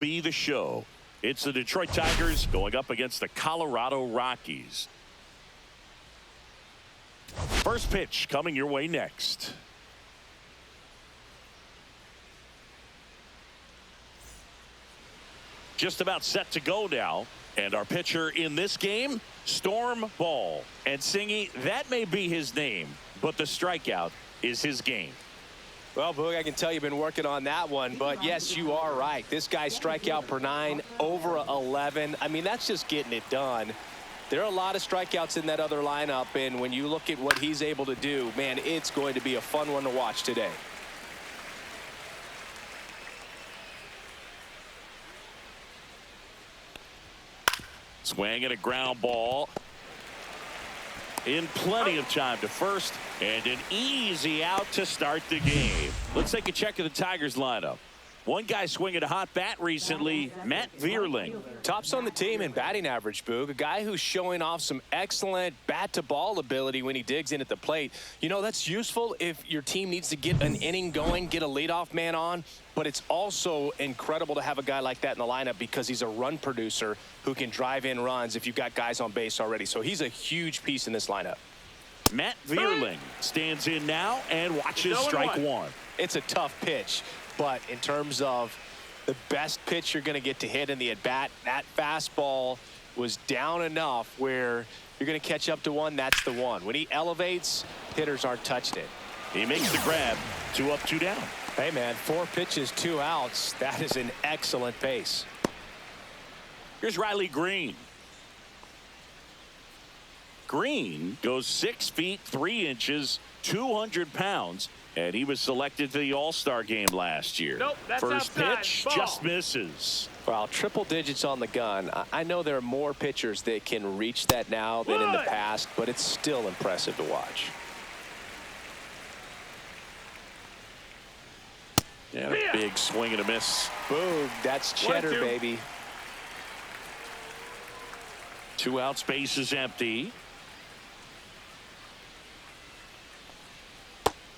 MLB The Show. It's the Detroit Tigers going up against the Colorado Rockies. First pitch coming your way next. Just about set to go now. And our pitcher in this game, Storm Ball. And Singy, that may be his name, but the strikeout is his game. Well, Boog, I can tell you've been working on that one, but yes, you are right. This guy's strikeout per 9, over 11. I mean, that's just getting it done. There are a lot of strikeouts in that other lineup, and when you look at what he's able to do, man, it's going to be a fun one to watch today. Swing and a ground ball. In plenty of time to first, and an easy out to start the game. Let's take a check of the Tigers lineup. One guy swinging a hot bat recently, Matt Vierling. Tops on the team in batting average, Boog. A guy who's showing off some excellent bat-to-ball ability when he digs in at the plate. You know, that's useful if your team needs to get an inning going, get a leadoff man on. But it's also incredible to have a guy like that in the lineup because he's a run producer who can drive in runs if you've got guys on base already. So he's a huge piece in this lineup. Matt Vierling stands in now and watches strike one. It's a tough pitch. But in terms of the best pitch you're going to get to hit in the at-bat, that fastball was down enough where you're going to catch up to one. That's the one. When he elevates, hitters aren't touched it. He makes the grab. 2 up, 2 down. Hey, man, 4 pitches, 2 outs. That is an excellent pace. Here's Riley Green. Green goes 6 feet 3 inches, 200 pounds. And he was selected to the All-Star game last year. Nope, that's First outside. pitch Ball. just misses. Well, triple digits on the gun. I know there are more pitchers that can reach that now than in the past, but it's still impressive to watch. And a big swing and a miss. Boom, that's cheddar, 1-2. baby. 2 outs, base is empty.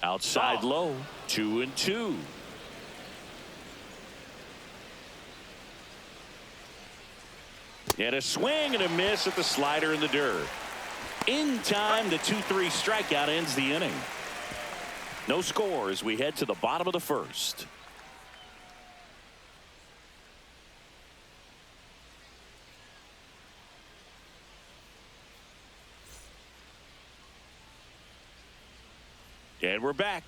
Outside low, 2-2. And a swing and a miss at the slider in the dirt. In time, the 2-3 strikeout ends the inning. No score as we head to the bottom of the first. And we're back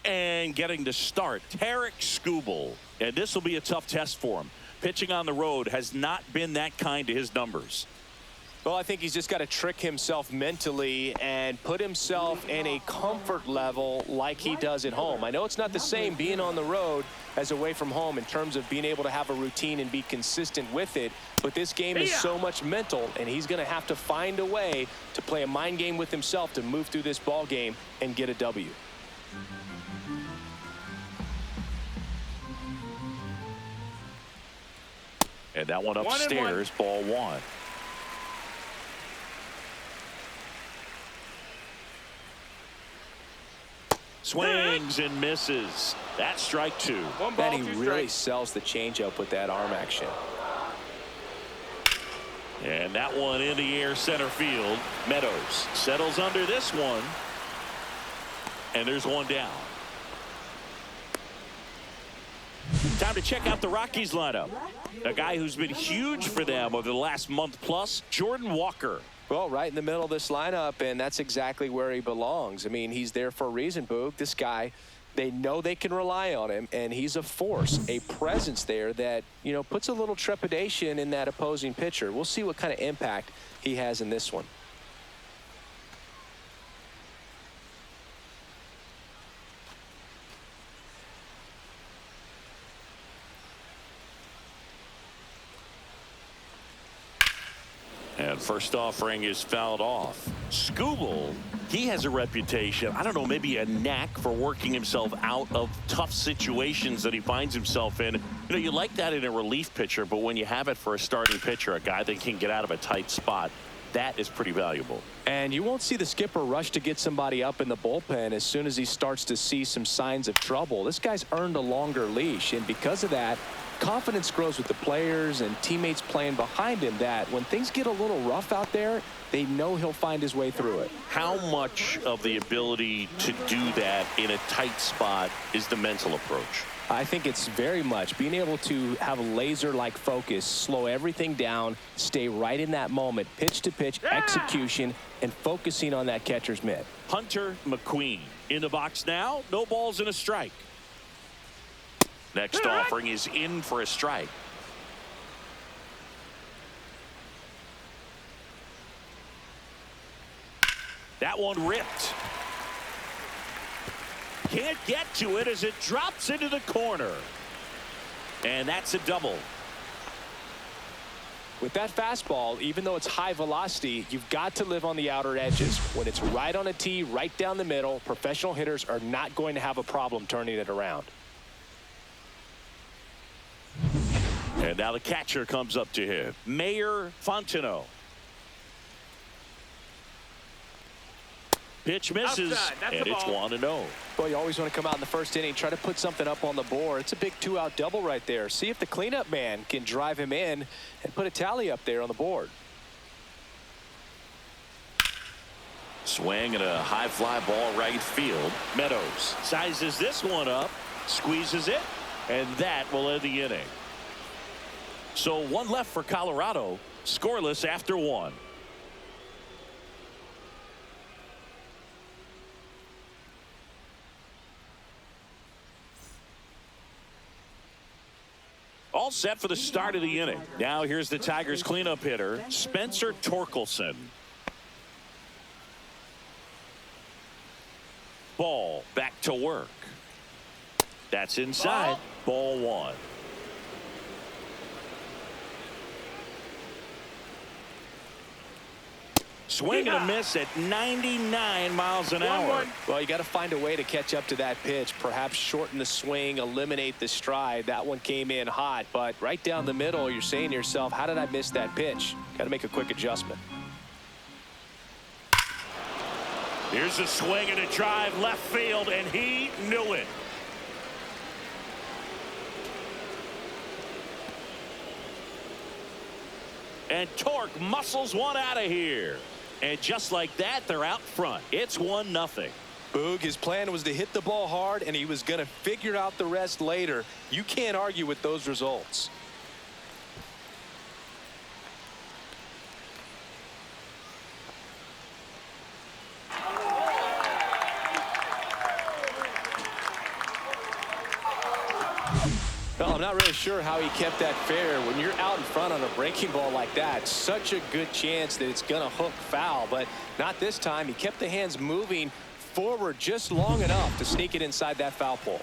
and getting to start. Tarik Skubal. And this will be a tough test for him. Pitching on the road has not been that kind to his numbers. Well, I think he's just got to trick himself mentally and put himself in a comfort level like he does at home. I know it's not the same being on the road as away from home in terms of being able to have a routine and be consistent with it. But this game is so much mental, and he's going to have to find a way to play a mind game with himself to move through this ball game and get a W. And that one upstairs, ball 1. Swings and misses. That's strike 2. And he really sells the changeup with that arm action. And that one in the air center field. Meadows settles under this one. And there's one down. Time to check out the Rockies lineup. A guy who's been huge for them over the last month plus, Jordan Walker. Well, right in the middle of this lineup, and that's exactly where he belongs. I mean, he's there for a reason, Boog. This guy, they know they can rely on him, and he's a force, a presence there that, you know, puts a little trepidation in that opposing pitcher. We'll see what kind of impact he has in this one. And first offering is fouled off. Skubal, he has a reputation, I don't know, maybe a knack for working himself out of tough situations that he finds himself in. You know, you like that in a relief pitcher, but when you have it for a starting pitcher, a guy that can get out of a tight spot, that is pretty valuable. And you won't see the skipper rush to get somebody up in the bullpen as soon as he starts to see some signs of trouble. This guy's earned a longer leash, and because of that, confidence grows with the players and teammates playing behind him that when things get a little rough out there, they know he'll find his way through it. How much of the ability to do that in a tight spot is the mental approach? I think it's very much being able to have a laser-like focus, slow everything down, stay right in that moment, pitch-to-pitch execution, and focusing on that catcher's mitt. Hunter McQueen in the box now. No balls and a strike. Next offering is in for a strike. That one ripped. Can't get to it as it drops into the corner. And that's a double. With that fastball, even though it's high velocity, you've got to live on the outer edges. When it's right on a tee, right down the middle, professional hitters are not going to have a problem turning it around. And now the catcher comes up to him. Mayor Fontenot. Pitch misses, and it's 1-0. Well, you always want to come out in the first inning, try to put something up on the board. It's a big two-out double right there. See if the cleanup man can drive him in and put a tally up there on the board. Swing and a high fly ball right field. Meadows sizes this one up, squeezes it, and that will end the inning. So one left for Colorado, scoreless after one. All set for the start of the inning. Now here's the Tigers cleanup hitter, Spencer Torkelson. Ball back to work. That's inside. Ball one. Swing and a miss at 99 miles an hour. Well, you got to find a way to catch up to that pitch. Perhaps shorten the swing, eliminate the stride. That one came in hot, but right down the middle, you're saying to yourself, how did I miss that pitch? Got to make a quick adjustment. Here's a swing and a drive left field, and he knew it. And Torque muscles one out of here. And just like that, they're out front. It's 1-0. Boog, his plan was to hit the ball hard, and he was going to figure out the rest later. You can't argue with those results. Well, I'm not really sure how he kept that fair. When you're out in front on a breaking ball like that, such a good chance that it's going to hook foul, but not this time. He kept the hands moving forward just long enough to sneak it inside that foul pole.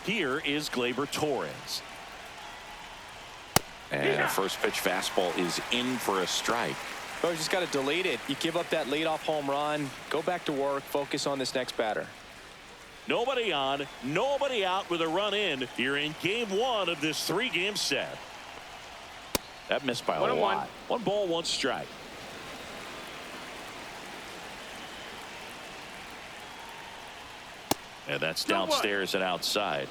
Here is Gleyber Torres. And a first pitch fastball is in for a strike. Well, you just got to delete it. You give up that leadoff home run, go back to work, focus on this next batter. Nobody on, nobody out with a run in here in game one of this 3-game set. That missed by a lot. 1 ball, 1 strike. And that's downstairs and outside.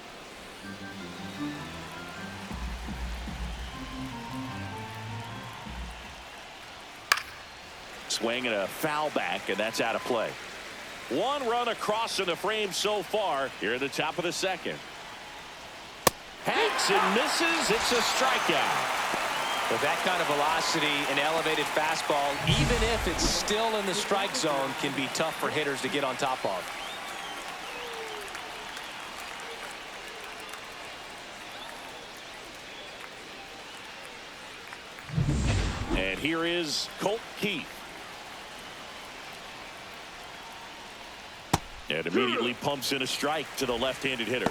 Swing and a foul back, and that's out of play. 1 run across in the frame so far here at the top of the second. Hacks and misses. It's a strikeout. With that kind of velocity, an elevated fastball, even if it's still in the strike zone, can be tough for hitters to get on top of. And here is Colt Keith. And immediately pumps in a strike to the left-handed hitter.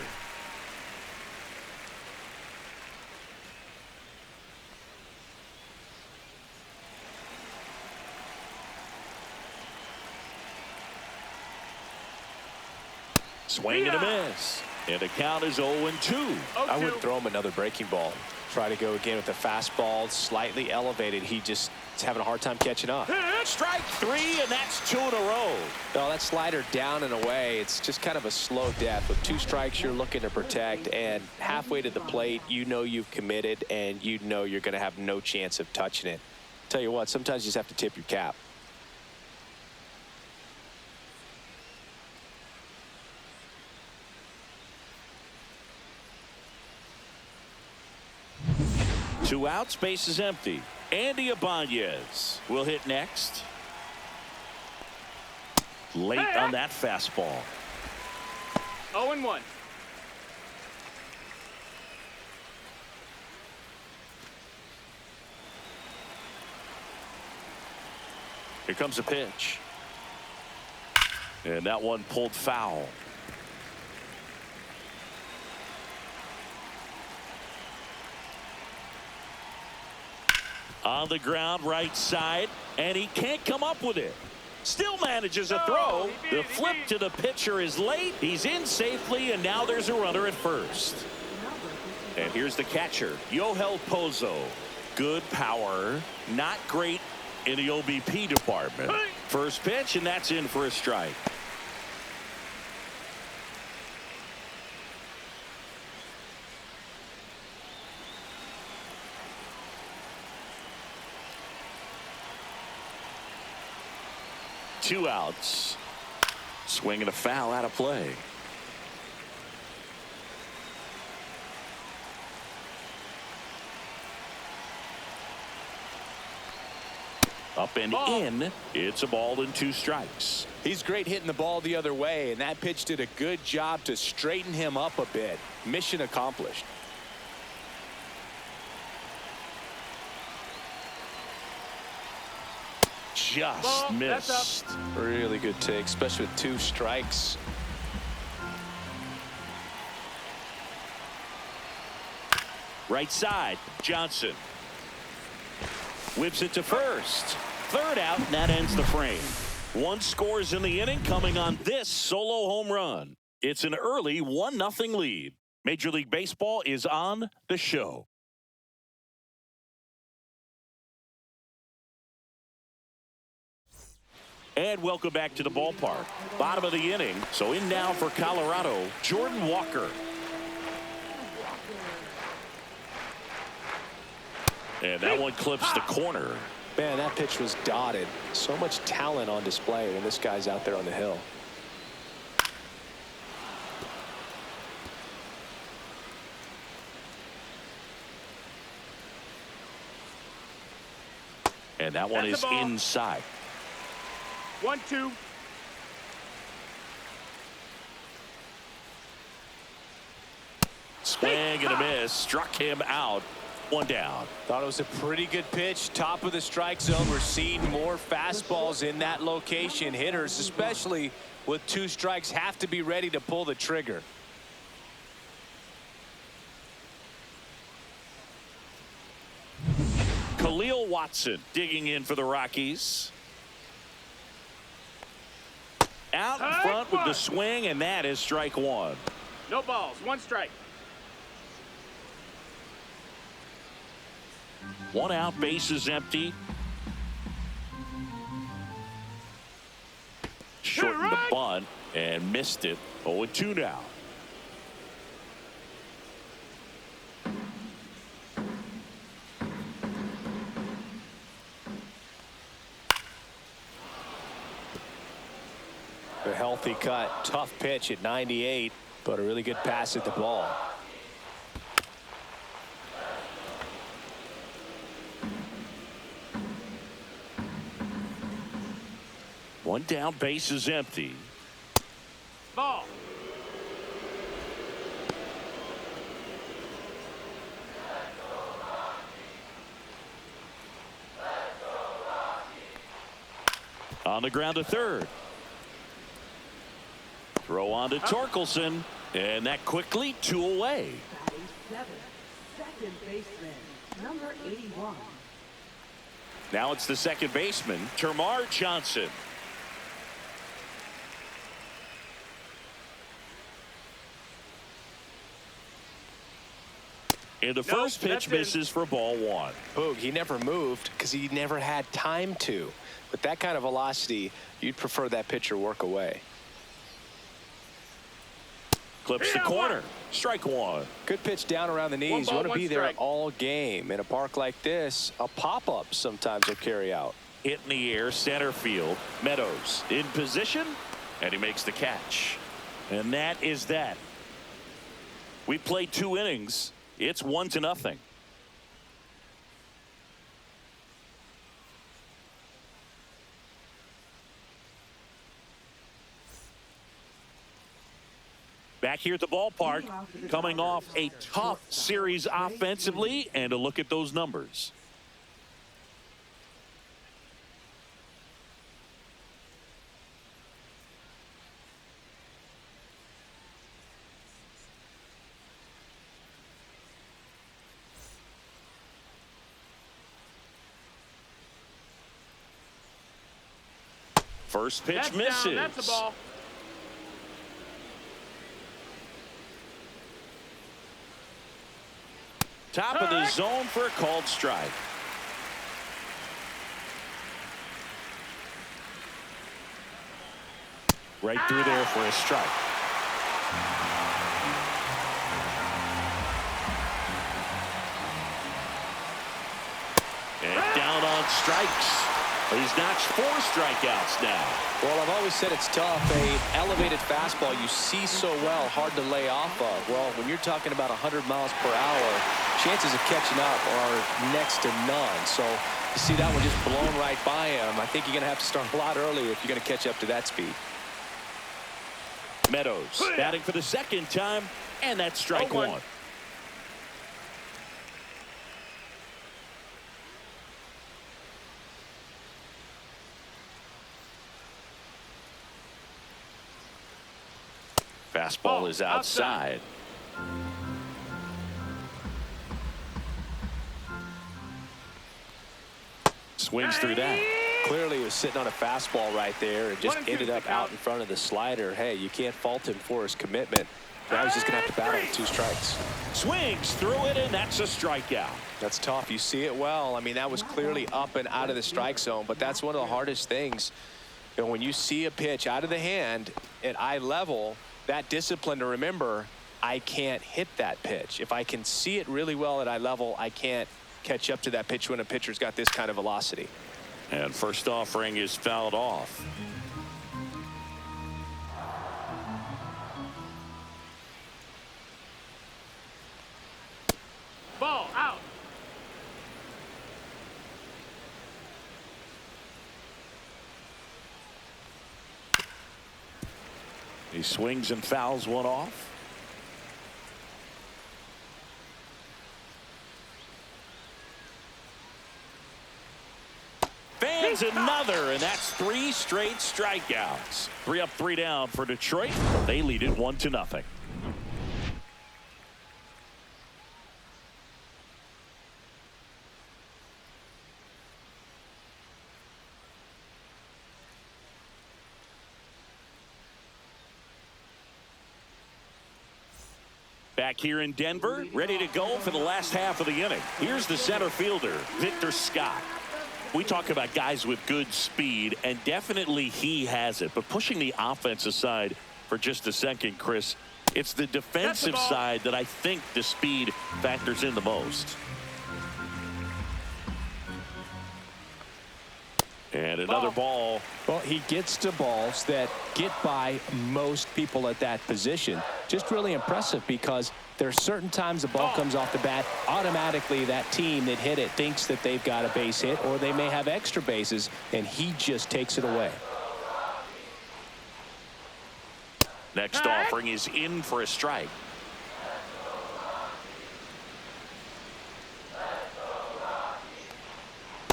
Swing and a miss. And the count is 0-2. I wouldn't throw him another breaking ball. Try to go again with the fastball slightly elevated. He just is having a hard time catching up. Strike 3, and that's 2 in a row. No, that slider down and away. It's just kind of a slow death. With 2 strikes, you're looking to protect, and halfway to the plate, you know you've committed, and you know you're going to have no chance of touching it. Tell you what, sometimes you just have to tip your cap. Two outs, base is empty. Andy Ibanez will hit next. Late on that fastball. 0-1. Here comes a pitch. And that one pulled foul. On the ground, right side, and he can't come up with it. Still manages a throw. The flip to the pitcher is late. He's in safely, and now there's a runner at first. And here's the catcher, Yohel Pozo. Good power, not great in the OBP department. First pitch, and that's in for a strike. Two outs. Swing and a foul out of play. Up and in. It's a ball and 2 strikes. He's great hitting the ball the other way, and that pitch did a good job to straighten him up a bit. Mission accomplished. Just missed. Really good take, especially with 2 strikes. Right side, Johnson. Whips it to first. Third out, and that ends the frame. 1 scores in the inning coming on this solo home run. It's an early 1-0 lead. Major League Baseball is on the show. And welcome back to the ballpark. Bottom of the inning. So in now for Colorado, Jordan Walker. And that one clips the corner. Man, that pitch was dotted. So much talent on display when this guy's out there on the hill. And that one is inside. 1-2. Swing and a miss. Struck him out. 1 down. Thought it was a pretty good pitch. Top of the strike zone. We're seeing more fastballs in that location. Hitters, especially with 2 strikes, have to be ready to pull the trigger. Khalil Watson digging in for the Rockies. Out in front with the swing, and that is strike 1. No balls. 1 strike. 1 out, base is empty. Shortened the bunt and missed it. 0-2 now. A healthy cut. Tough pitch at 98, but a really good pass at the ball. One down, base is empty. Ball. On the ground to third. Throw on to Torkelson, and that quickly 2 away. Second baseman, number 81. Now it's the second baseman, Termarr Johnson. And the first pitch misses for ball one. Boog, he never moved because he never had time to. With that kind of velocity, you'd prefer that pitcher work away. Clips the corner. Strike one. Good pitch down around the knees. You want to be there all game. In a park like this, a pop-up sometimes will carry out. Hit in the air, center field. Meadows in position, and he makes the catch. And that is that. We played 2 innings. It's 1-0. Back here at the ballpark, coming off a tough series offensively, and a look at those numbers. First pitch misses. That's a ball. Top of the zone for a called strike. Right through there for a strike. And down on strikes. He's notched 4 strikeouts now. Well, I've always said it's tough. A elevated fastball you see so well, hard to lay off of. Well, when you're talking about 100 miles per hour, chances of catching up are next to none. So you see that one just blown right by him. I think you're going to have to start a lot earlier if you're going to catch up to that speed. Meadows batting for the second time, and that's strike one. Fastball is outside. Swings through that. Clearly he was sitting on a fastball right there and just ended up out in front of the slider. Hey, you can't fault him for his commitment. Now he's just going to have to battle with 2 strikes. Swings through it, and that's a strikeout. That's tough. You see it well. I mean, that was clearly up and out of the strike zone, but that's one of the hardest things. You know, when you see a pitch out of the hand at eye level, that discipline to remember, I can't hit that pitch. If I can see it really well at eye level, I can't catch up to that pitch when a pitcher's got this kind of velocity. And first offering is fouled off. Ball out. He swings and fouls one off. Fans another, and that's 3 straight strikeouts. 3 up, 3 down for Detroit. They lead it 1-0. Back here in Denver, ready to go for the last half of the inning. Here's the center fielder, Victor Scott. We talk about guys with good speed, and definitely he has it. But pushing the offense aside for just a second, Chris, it's the defensive side that I think the speed factors in the most. And another ball. Well, he gets to balls that get by most people at that position. Just really impressive because there are certain times the ball comes off the bat, automatically that team that hit it thinks that they've got a base hit, or they may have extra bases, and he just takes it away. Next offering is in for a strike.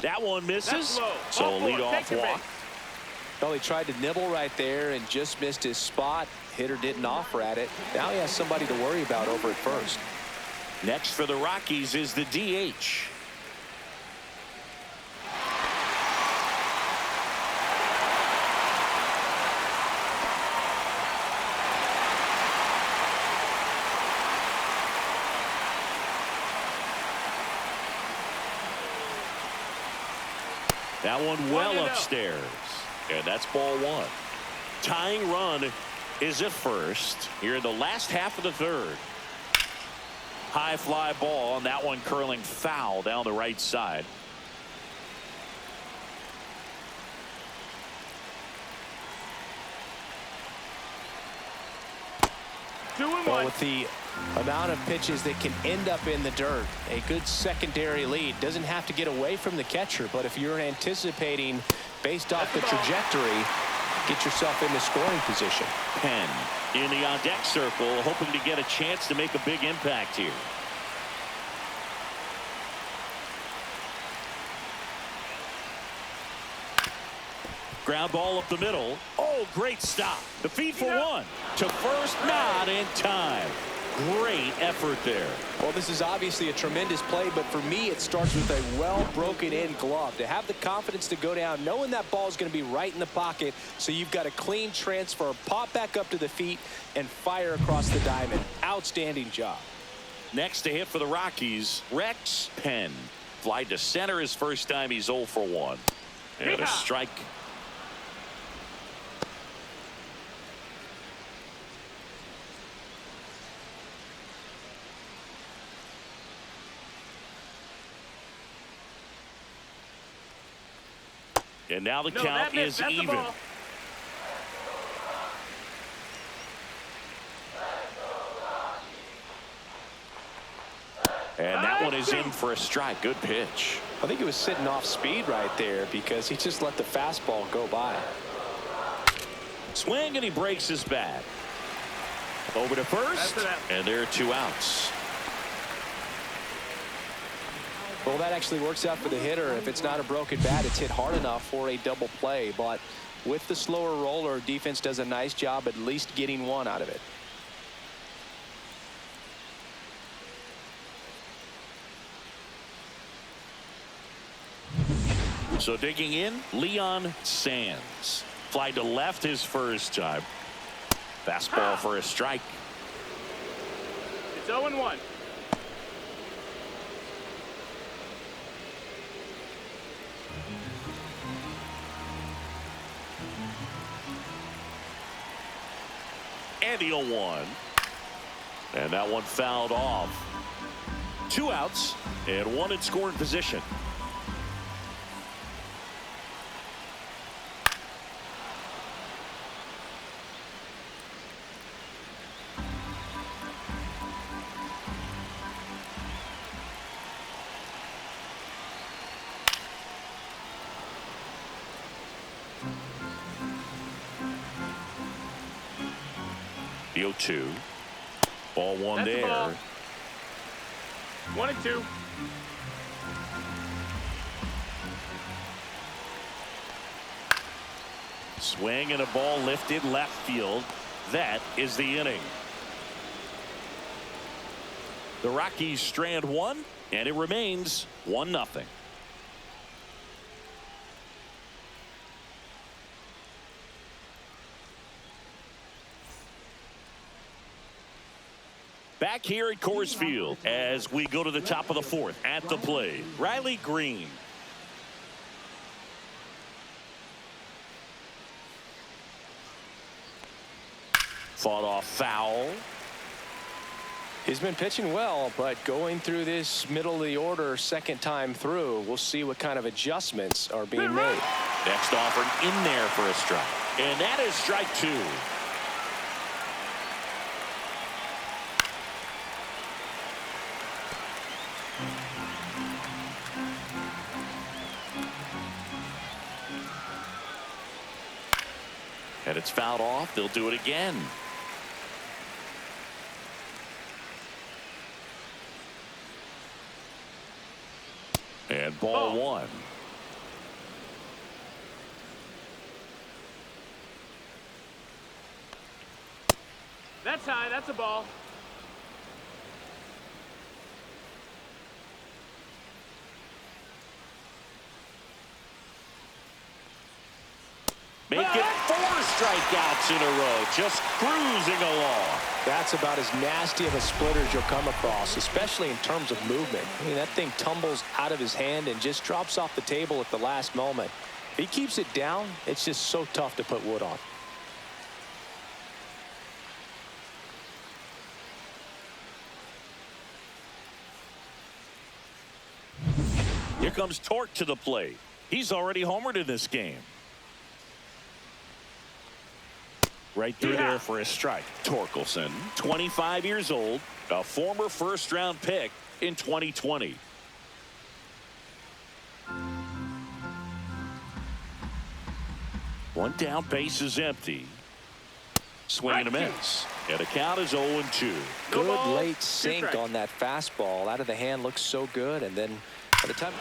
That one misses, so a leadoff walk. Well, he tried to nibble right there and just missed his spot. Hitter didn't offer at it. Now he has somebody to worry about over at first. Next for the Rockies is the DH. That one well upstairs. And that's ball one. Tying run is at first here in the last half of the third. High fly ball, and that one curling foul down the right side. Well, with the amount of pitches that can end up in the dirt, a good secondary lead doesn't have to get away from the catcher, but if you're anticipating based off the trajectory, get yourself into scoring position. Penn in the on deck circle, hoping to get a chance to make a big impact here. Ground ball up the middle. Oh, great stop. The feed for one. To first, not in time. Great effort there. Well, this is obviously a tremendous play, but for me, it starts with a well broken in glove. To have the confidence to go down, knowing that ball is going to be right in the pocket, so you've got a clean transfer, pop back up to the feet, and fire across the diamond. Outstanding job. Next to hit for the Rockies, Rex Penn. Fly to center his first time. He's 0 for 1. And a strike. And now the count is even. And that one is in for a strike. Good pitch. I think he was sitting off speed right there because he just let the fastball go by. Swing, and he breaks his bat. Over to first, and there are 2 outs. Well, that actually works out for the hitter. If it's not a broken bat, it's hit hard enough for a double play. But with the slower roller, defense does a nice job at least getting one out of it. So digging in, Leon Sands. Fly to left his first time. Fastball for a strike. It's 0-1. And the 0-1. And that one fouled off. 2 outs and 1 in scoring position. The 0-2. Ball one. That's there. The ball. 1-2. Swing and a ball lifted left field. That is the inning. The Rockies strand 1, and it remains 1-0. Back here at Coors Field as we go to the top of the 4th. At the plate, Riley Green. Fought off foul. He's been pitching well, but going through this middle of the order second time through, we'll see what kind of adjustments are being made. Next offered in there for a strike. And that is strike 2. And it's fouled off. They'll do it again. And ball 1. That's high. That's a ball. Make it 4 strikeouts in a row, just cruising along. That's about as nasty of a splitter as you'll come across, especially in terms of movement. I mean, that thing tumbles out of his hand and just drops off the table at the last moment. If he keeps it down, it's just so tough to put wood on. Here comes Torque to the plate. He's already homered in this game. Right through there for a strike. Torkelson, 25 years old, a former first-round pick in 2020. One down, base is empty. Swing and a miss. And the count is 0-2. Good late sink on that fastball. Out of the hand, looks so good. And then by the time...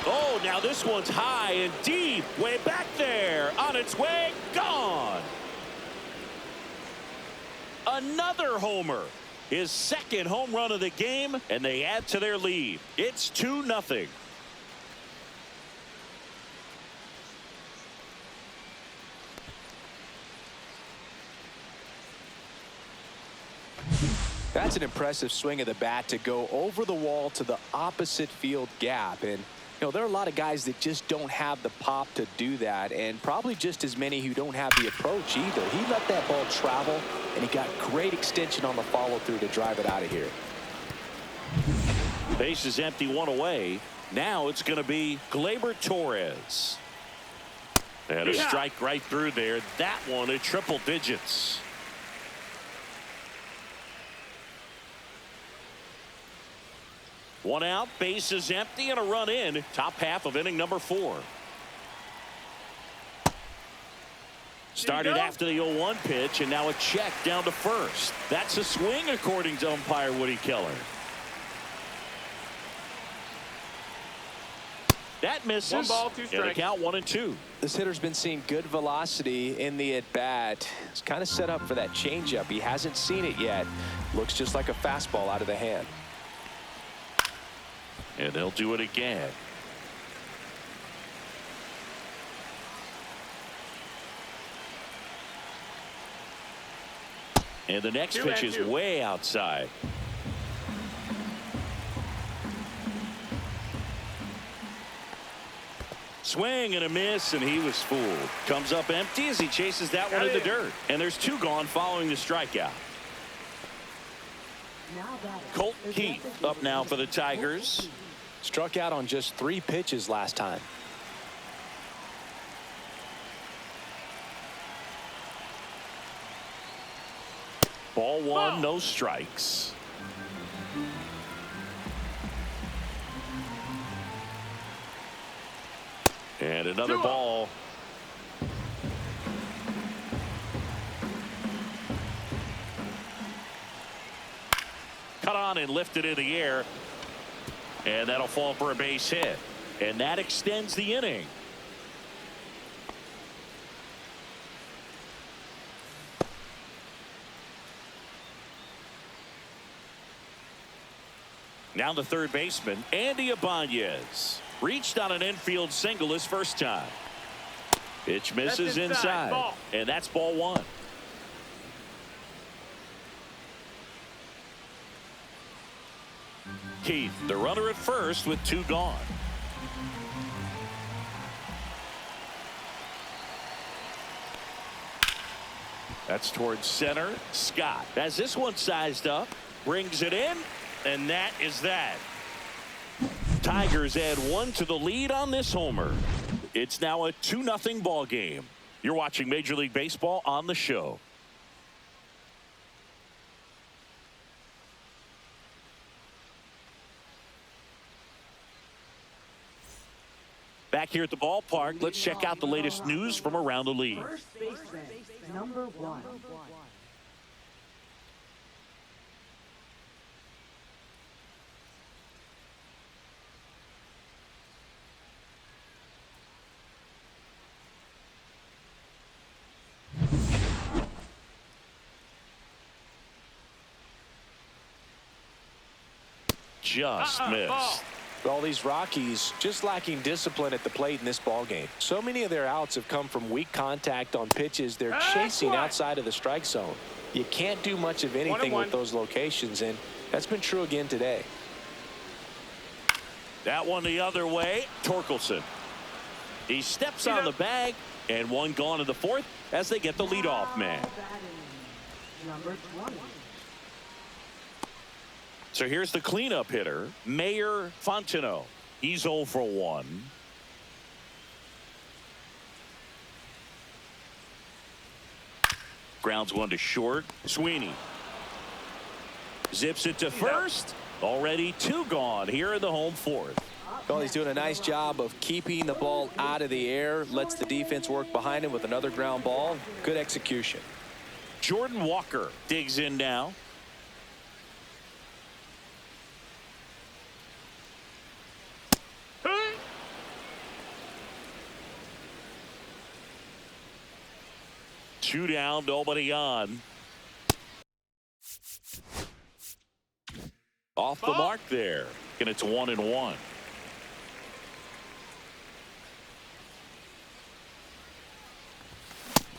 Oh, now this one's high and deep. Way back there. On its way. Gone. Another homer. His second home run of the game, and they add to their lead. It's 2-0. That's an impressive swing of the bat to go over the wall to the opposite field gap. And you know, there are a lot of guys that just don't have the pop to do that, and probably just as many who don't have the approach either. He let that ball travel, and he got great extension on the follow-through to drive it out of here. Base is empty, one away. Now it's going to be Gleyber Torres. And a strike right through there. That one at triple digits. One out, base is empty, and a run in. Top half of inning number 4. Started after the 0-1 pitch, and now a check down to first. That's a swing, according to umpire Woody Keller. That misses. 1 ball, 2 And a strikes. count 1-2. This hitter's been seeing good velocity in the at-bat. It's kind of set up for that changeup. He hasn't seen it yet. Looks just like a fastball out of the hand. And they'll do it again. And the next pitch is way outside. Swing and a miss, and he was fooled. Comes up empty as he chases that one in the dirt. And there's 2 gone following the strikeout. Colt Keith up now for the Tigers. Struck out on just 3 pitches last time. Ball 1, no strikes. And another ball. Cut on and lifted in the air. And that'll fall for a base hit. And that extends the inning. Now the third baseman, Andy Ibanez. Reached on an infield single his first time. Pitch misses inside. And that's ball 1. Keith, the runner at first with 2 gone. That's towards center. Scott has this one sized up, brings it in, and that is that. Tigers add 1 to the lead on this homer. It's now a 2-0 ball game. You're watching Major League Baseball on the show. Back here at the ballpark, let's check out the latest news from around the league. First baseman, number 1. Just missed. Well, these Rockies just lacking discipline at the plate in this ball game. So many of their outs have come from weak contact on pitches they're chasing outside of the strike zone. You can't do much of anything with those locations, and that's been true again today. That one the other way. Torkelson. He steps on the bag, and one gone in the fourth as they get the leadoff man. Number 20. So here's the cleanup hitter, Mayor Fontenot. He's 0 for 1. Grounds one to short. Sweeney zips it to first. Already 2 gone here in the home fourth. Well, he's doing a nice job of keeping the ball out of the air. Lets the defense work behind him with another ground ball. Good execution. Jordan Walker digs in now. Two down, nobody on. Off the mark there, and it's 1-1.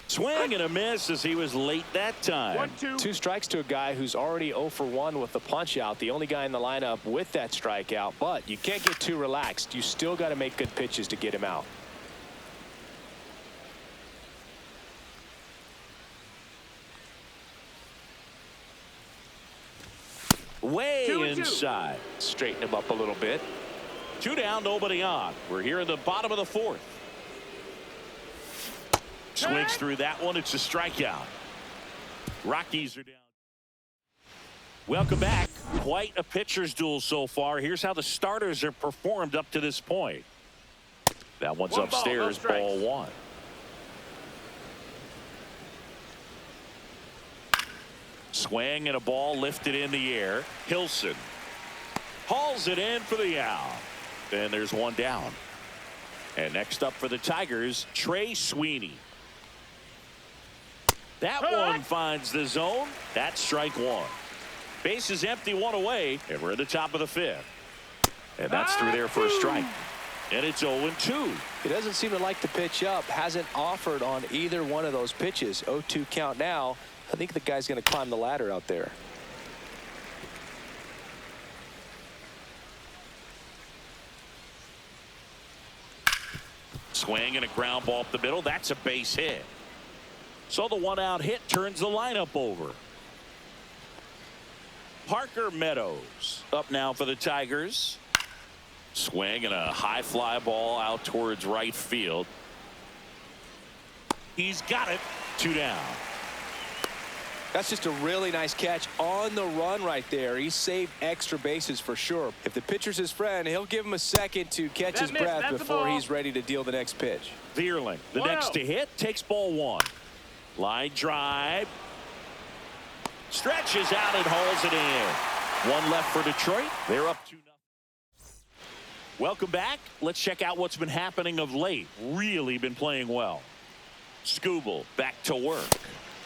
Swing and a miss as he was late that time. 2 strikes to a guy who's already 0 for 1 with the punch out. The only guy in the lineup with that strikeout, but you can't get too relaxed. You still got to make good pitches to get him out. Way inside. Straighten him up a little bit. 2 down, nobody on. We're here in the bottom of the fourth. Swings through that one. It's a strikeout. Rockies are down. Welcome back. Quite a pitcher's duel so far. Here's how the starters have performed up to this point. That one's upstairs, ball 1. Swing and a ball lifted in the air. Hilson hauls it in for the out. And there's 1 down. And next up for the Tigers, Trey Sweeney. That one finds the zone. That's strike 1. Base is empty, 1 away, and we're at the top of the 5th. And that's through there for a strike. And it's 0-2. He doesn't seem to like the pitch up. Hasn't offered on either one of those pitches. 0-2 count now. I think the guy's going to climb the ladder out there. Swing and a ground ball up the middle. That's a base hit. So the 1-out hit turns the lineup over. Parker Meadows up now for the Tigers. Swing and a high fly ball out towards right field. He's got it. 2 down. That's just a really nice catch on the run right there. He saved extra bases for sure. If the pitcher's his friend, he'll give him a second to catch his breath before he's ready to deal the next pitch. Vierling, the next to hit, takes ball 1. Line drive. Stretches out and hauls it in. 1 left for Detroit. They're up 2-0. Welcome back. Let's check out what's been happening of late. Really been playing well. Skubal back to work.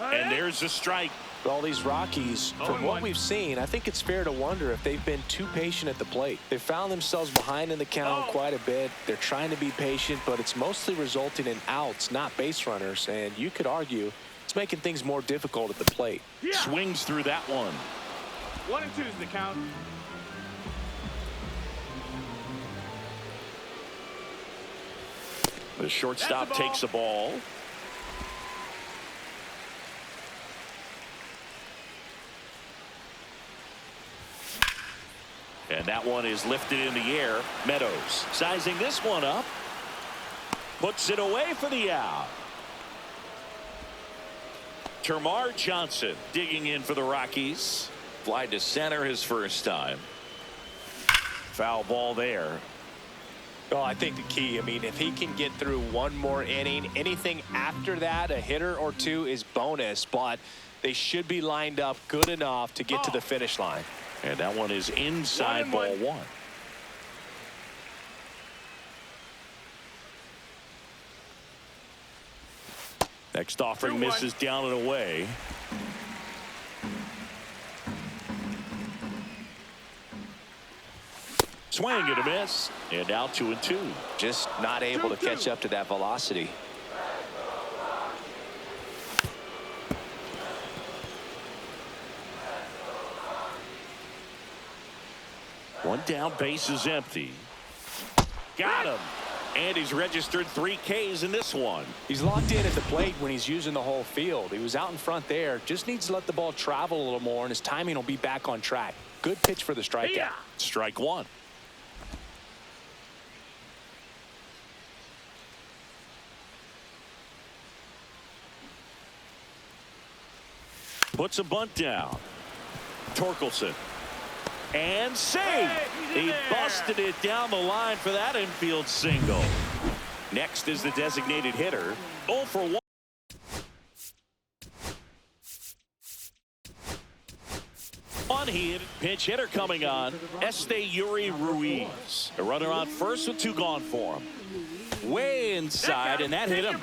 And there's a strike. All these Rockies, from what we've seen, I think it's fair to wonder if they've been too patient at the plate. They've found themselves behind in the count quite a bit. They're trying to be patient, but it's mostly resulting in outs, not base runners. And you could argue it's making things more difficult at the plate. Swings through that one. 1-2 is the count. The shortstop takes the ball. And that one is lifted in the air. Meadows sizing this one up. Puts it away for the out. Termarr Johnson digging in for the Rockies. Fly to center his first time. Foul ball there. Well, I think the key, I mean, if he can get through 1 more inning, anything after that, a hitter or 2 is bonus, but they should be lined up good enough to get to the finish line. And that one is inside ball 1. Next offering misses down and away. swing and a miss. And now 2-2. Just not able to catch up to that velocity. One down, base is empty. Got him. And he's registered 3 Ks in this one. He's locked in at the plate when he's using the whole field. He was out in front there. Just needs to let the ball travel a little more, and his timing will be back on track. Good pitch for the strikeout. Yeah. Strike one. Puts a bunt down. Torkelson. And save. He busted it down the line for that infield single. Next is the designated hitter. 0 for 1. One hit. Pinch hitter coming on. Yuri Ruiz. A runner on first with 2 gone for him. Way inside, and that hit him.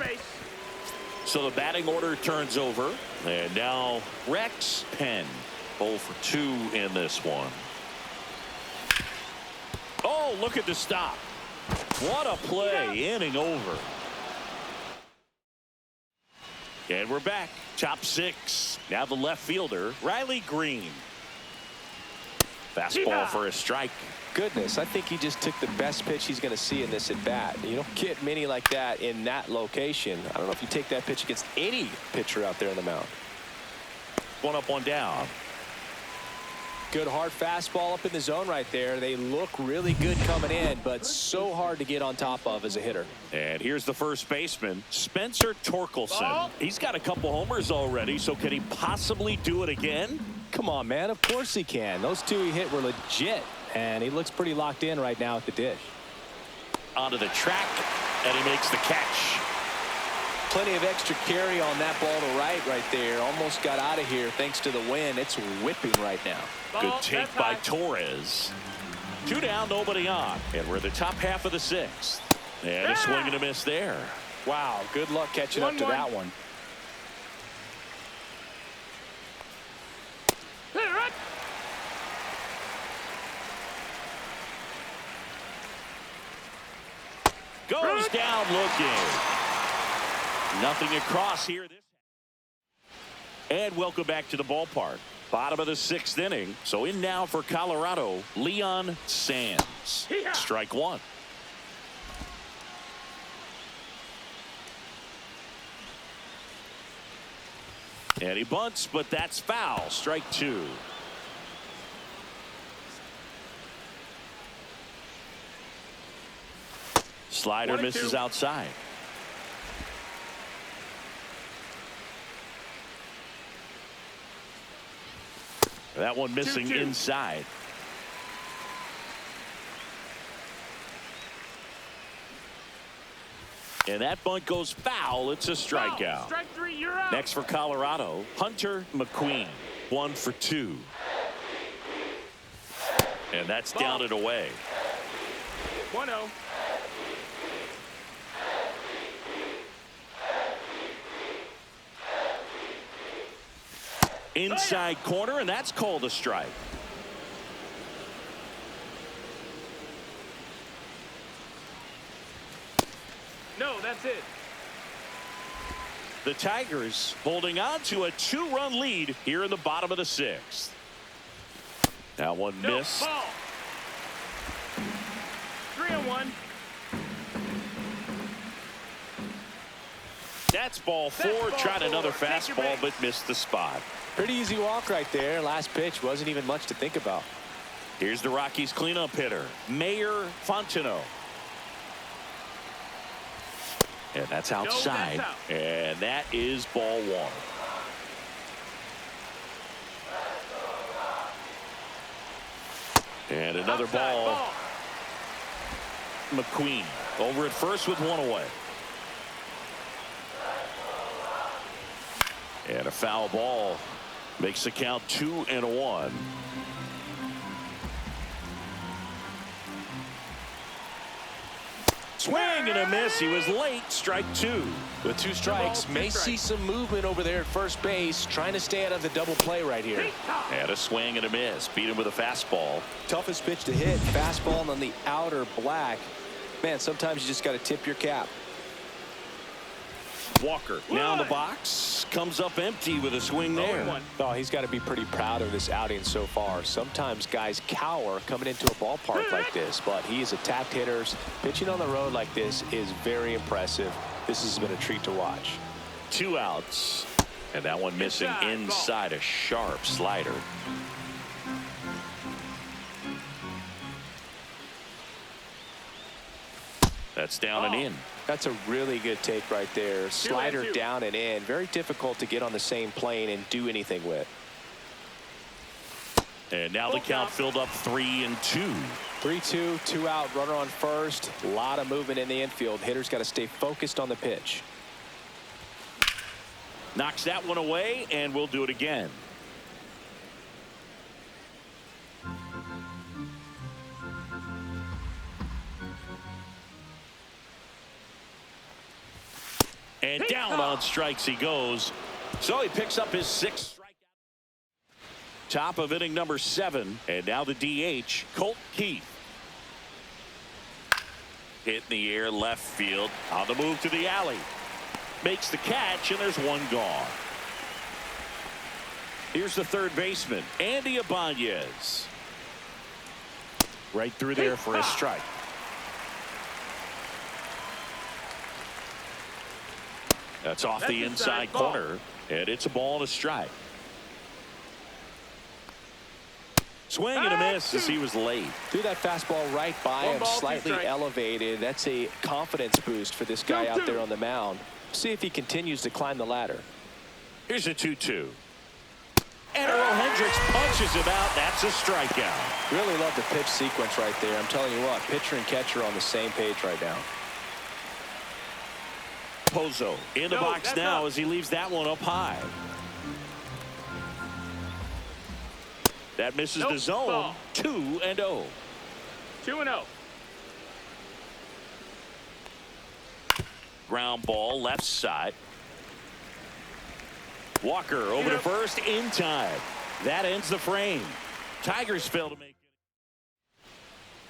So the batting order turns over. And now Rex Penn. 0 for 2 in this one. Oh, look at the stop. What a play. Inning over. And we're back. Top 6. Now the left fielder, Riley Green. Fastball for a strike. Goodness, I think he just took the best pitch he's going to see in this at bat. You don't get many like that in that location. I don't know if you take that pitch against any pitcher out there on the mound. 1 up, 1 down. Good hard fastball up in the zone right there. They look really good coming in, but so hard to get on top of as a hitter. And here's the first baseman, Spencer Torkelson. He's got a couple homers already, so can he possibly do it again? Come on, man. Of course he can. Those 2 he hit were legit, and he looks pretty locked in right now at the dish. Onto the track, and he makes the catch. Plenty of extra carry on that ball to right there. Almost got out of here thanks to the wind. It's whipping right now. Good take by Torres. 2 down, nobody on. And we're in the top half of the 6th. And a swing and a miss there. Wow, good luck catching up to that one. Goes down looking. Nothing across here. And welcome back to the ballpark. Bottom of the 6th inning. So in now for Colorado, Leon Sands. Strike 1. And he bunts, but that's foul. Strike 2. Slider misses outside. That one missing inside. And that bunt goes foul. It's a strikeout. Strike 3, you're out. Next for Colorado, Hunter McQueen. 1 for 2. And that's down and away. 1-0. Inside corner, and that's called a strike. No, that's it. The Tigers holding on to a 2-run lead here in the bottom of the 6th. That one missed. Ball. 3-1. That's ball 4. Tried another fastball, but missed the spot. Pretty easy walk right there. Last pitch wasn't even much to think about. Here's the Rockies cleanup hitter, Mayor Fontenot. And that's outside. No, that's out. And that is ball 1. And another ball. McQueen over at first with 1 away. And a foul ball makes the count 2-1. Swing and a miss. He was late. Strike two. With two strikes, may see some movement over there at first base, trying to stay out of the double play right here. Had a swing and a miss. Beat him with a fastball. Toughest pitch to hit, fastball on the outer black. Man, sometimes you just got to tip your cap. Walker now in the box, comes up empty with a swing there. Oh, he's got to be pretty proud of this outing so far. Sometimes guys cower coming into a ballpark like this, but he's attacked hitters. Pitching on the road like this is very impressive. This has been a treat to watch. 2 outs, and that one missing inside, a sharp slider. That's down and in. That's a really good take right there. Slider down and in. Very difficult to get on the same plane and do anything with. And now the count filled up 3-2. 3-2, 2 out, runner on first. A lot of movement in the infield. Hitters got to stay focused on the pitch. Knocks that one away, and we'll do it again. And down on strikes he goes. So he picks up his 6th strikeout. Top of inning number 7. And now the DH, Colt Keith. Hit in the air, left field. On the move to the alley. Makes the catch, and there's one gone. Here's the third baseman, Andy Ibanez. Right through there for a strike. That's off the inside corner, and it's a ball and a strike. Swing and a miss as he was late. Threw that fastball right by him, slightly elevated. That's a confidence boost for this guy out there on the mound. See if he continues to climb the ladder. Here's a 2-2. And Earl Hendricks punches him out. That's a strikeout. Really love the pitch sequence right there. I'm telling you what, pitcher and catcher on the same page right now. Pozo in the box now as he leaves that one up high. That misses the zone. 2-0. 2-0. Ground ball left side. Walker over to first in time. That ends the frame. Tigers fail to make it.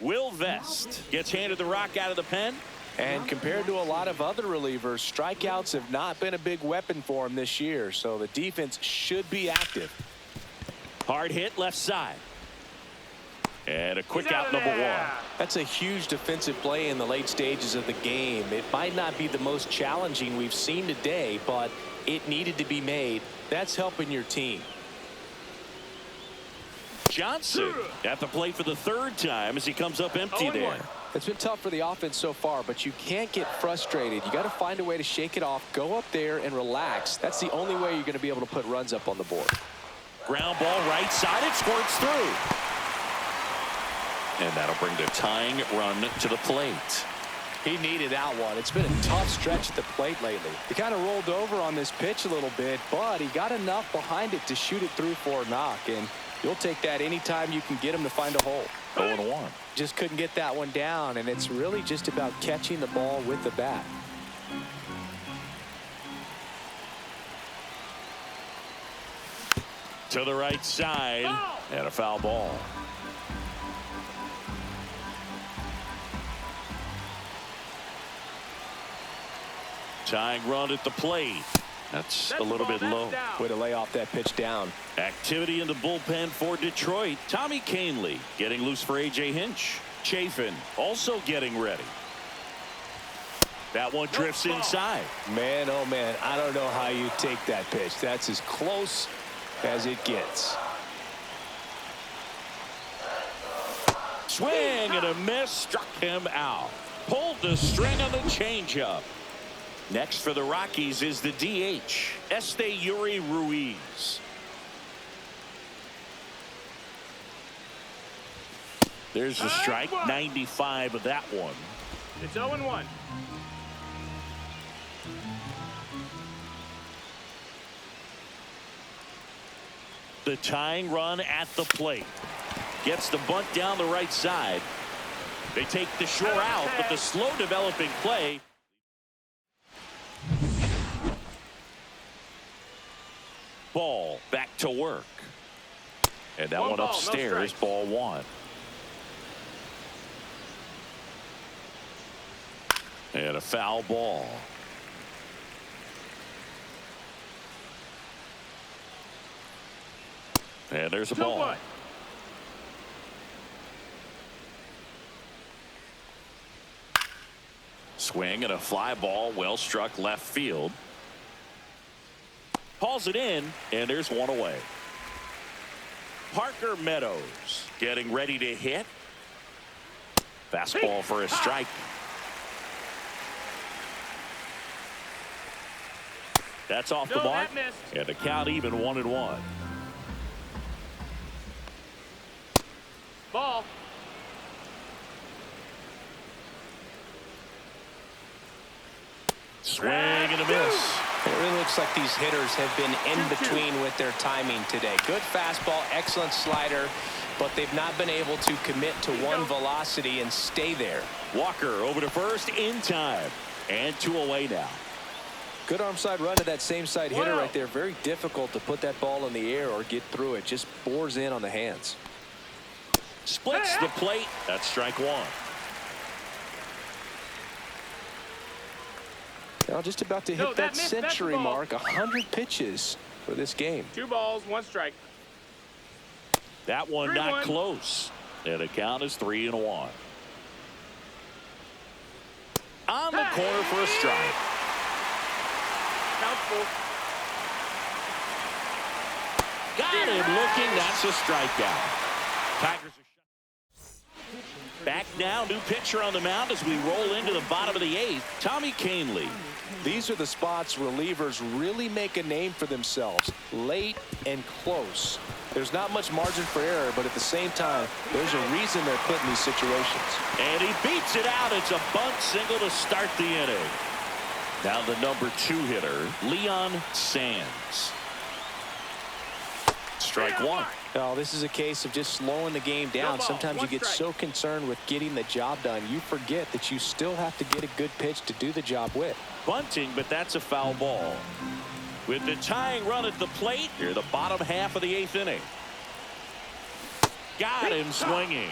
Will Vest gets handed the rock out of the pen. And compared to a lot of other relievers, strikeouts have not been a big weapon for him this year. So the defense should be active. Hard hit left side. And a quick out number 1. That's a huge defensive play in the late stages of the game. It might not be the most challenging we've seen today, but it needed to be made. That's helping your team. Johnson at the plate for the 3rd time as he comes up empty there. It's been tough for the offense so far, but you can't get frustrated. You got to find a way to shake it off, go up there and relax. That's the only way you're going to be able to put runs up on the board. Ground ball right side. It squirts through. And that'll bring the tying run to the plate. He needed that one. It's been a tough stretch at the plate lately. He kind of rolled over on this pitch a little bit, but he got enough behind it to shoot it through for a knock. And you'll take that anytime you can get him to find a hole. 0-1. Just couldn't get that one down, and it's really just about catching the ball with the bat. To the right side, and a foul ball. Tying run at the plate. That's a little bit low. Way to lay off that pitch down. Activity in the bullpen for Detroit. Tommy Kahnle getting loose for A.J. Hinch. Chafin also getting ready. That one drifts inside. Man, oh man, I don't know how you take that pitch. That's as close as it gets. Swing and a miss. Struck him out. Pulled the string on the changeup. Next for the Rockies is the DH, Yuri Ruiz. There's the strike, 95 of that one. It's 0-1. The tying run at the plate. Gets the bunt down the right side. They take the shore out, but the slow developing play. Ball back to work. And that one upstairs, ball one. And a foul ball. And there's a ball. Swing and a fly ball, well struck left field. Hauls it in, and there's one away. Parker Meadows getting ready to hit. Fastball for a strike. That's off the mark, and the count even 1-1. Ball. Swing and a miss. It really looks like these hitters have been in between with their timing today. Good fastball, excellent slider, but they've not been able to commit to one velocity and stay there. Walker over to first in time, and 2 away now. Good arm side run to that same side hitter right there. Very difficult to put that ball in the air or get through it. Just bores in on the hands. Splits the plate. That's strike one. Now just about to hit that century mark. 100 pitches for this game. 2 balls, 1 strike. That one not close. And the count is 3-1. On the corner for a strike. Got him looking. That's a strikeout. Tigers are shut. Back now, new pitcher on the mound as we roll into the bottom of the 8th. Tommy Kahnle. These are the spots relievers really make a name for themselves. Late and close. There's not much margin for error, but at the same time, there's a reason they're put in these situations. And he beats it out. It's a bunt single to start the inning. Now the number 2 hitter, Leon Sands. Strike one. Oh, this is a case of just slowing the game down. Sometimes you get so concerned with getting the job done, you forget that you still have to get a good pitch to do the job with. Bunting, but that's a foul ball. With the tying run at the plate, here the bottom half of the 8th inning. Got him swinging.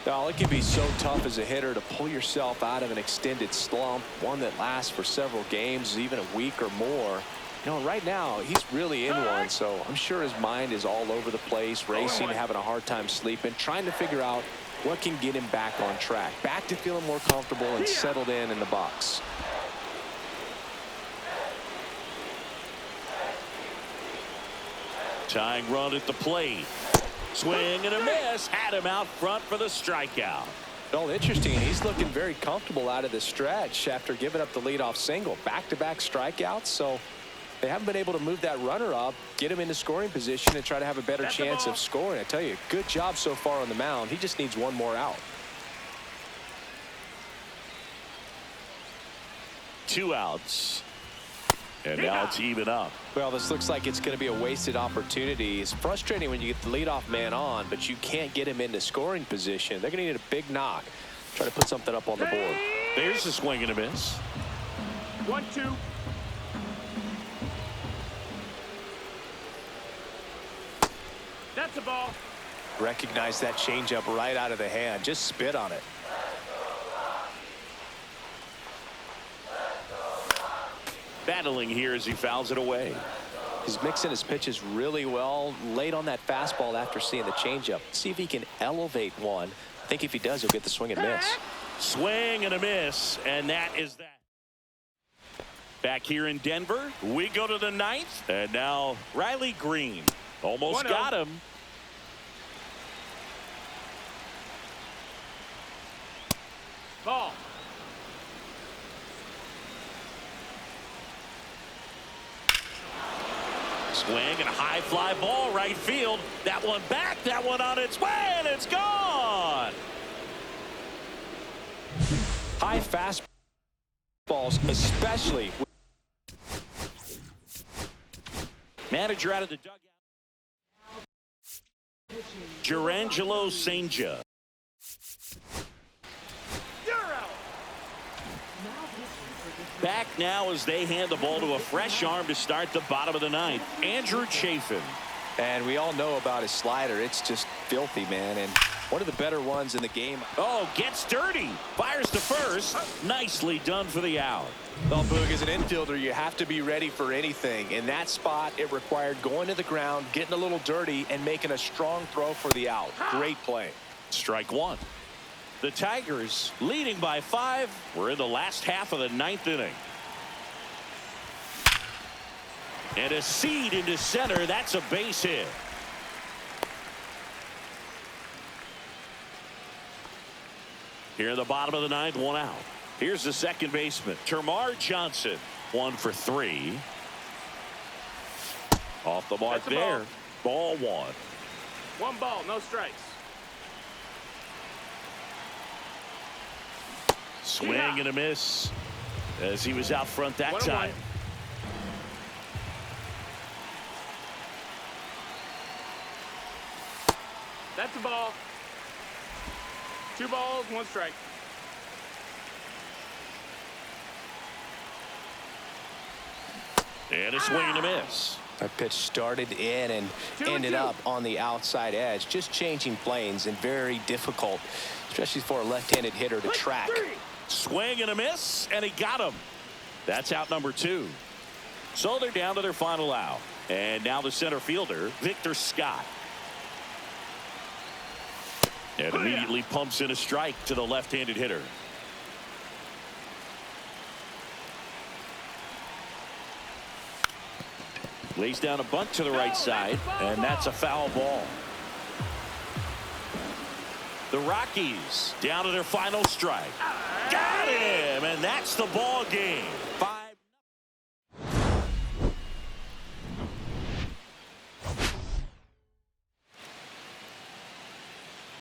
Well, it can be so tough as a hitter to pull yourself out of an extended slump, one that lasts for several games, even a week or more. You know, right now, he's really in one, so I'm sure his mind is all over the place, racing, having a hard time sleeping, trying to figure out what can get him back on track, back to feeling more comfortable and settled in the box. Tying run at the plate. Swing and a miss. Had him out front for the strikeout. Well, interesting. He's looking very comfortable out of the stretch after giving up the leadoff single. Back-to-back strikeouts, so they haven't been able to move that runner up, get him into scoring position, and try to have a better chance of scoring. I tell you, good job so far on the mound. He just needs one more out. 2 outs. And now it's even up. Well, this looks like it's going to be a wasted opportunity. It's frustrating when you get the leadoff man on, but you can't get him into scoring position. They're going to need a big knock. Try to put something up on the board. There's a swing and a miss. 1-2. That's a ball. Recognize that changeup right out of the hand. Just spit on it. Battling here as he fouls it away. He's mixing his pitches really well. Late on that fastball after seeing the changeup. See if he can elevate one. I think if he does, he'll get the swing and miss. Swing and a miss, and that is that. Back here in Denver, we go to the 9th, and now Riley Green almost got him. Ball. Swing and a high fly ball right field. That one back, that one on its way, and it's gone. High fastballs, especially. Manager out of the dugout. Gerangelo Sanger. back now as they hand the ball to a fresh arm to start the bottom of the ninth. Andrew Chafin. And we all know about his slider. It's just filthy, man, and one of the better ones in the game. Oh, gets dirty. Fires to first. Nicely done for the out. Well, Boog, as an infielder, you have to be ready for anything. In that spot, it required going to the ground, getting a little dirty, and making a strong throw for the out. Great play. Strike one. The Tigers leading by 5. We're in the last half of the ninth inning. And a seed into center. That's a base hit. Here in the bottom of the ninth, 1 out. Here's the second baseman, Termarr Johnson. 1 for 3. Off the mark there. Ball 1. 1 ball, no strikes. Swing and a miss as he was out front that 1-1. time. That's a ball. 2 balls, 1 strike. And a swing and a miss. That pitch started in and ended up on the outside edge. Just changing planes and very difficult, especially for a left-handed hitter to track. Swing and a miss, and he got him. That's out number 2. So they're down to their final out. And now the center fielder, Victor Scott. And immediately pumps in a strike to the left-handed hitter. Lays down a bunt to the right side, and that's a foul ball. The Rockies down to their final strike. Got him, and that's the ball game.